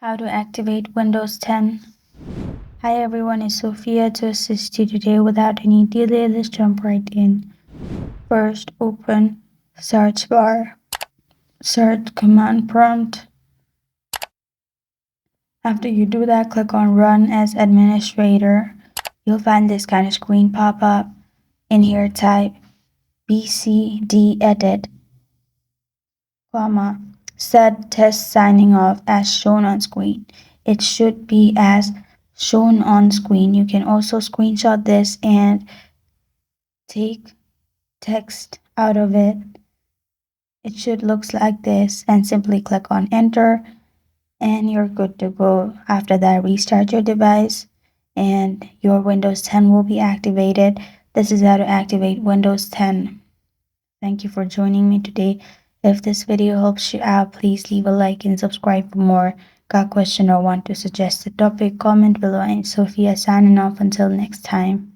How to activate Windows 10. Hi everyone, it's Sophia to assist you today. Without any delay, let's jump right in. First, open search bar, search command prompt. After you do that, click on Run as Administrator. You'll find this kind of screen pop up. In here, type BCD edit, comma, set test signing off as shown on screen. It should be as shown on screen. You can also screenshot this and take text out of it. It should look like this and simply click on enter and you're good to go. After that, restart your device and your Windows 10 will be activated. This is how to activate Windows 10. Thank you for joining me today. If this video helps you out, please leave a like and subscribe for more. Got a question or want to suggest a topic? Comment below. And Sophia signing off until next time.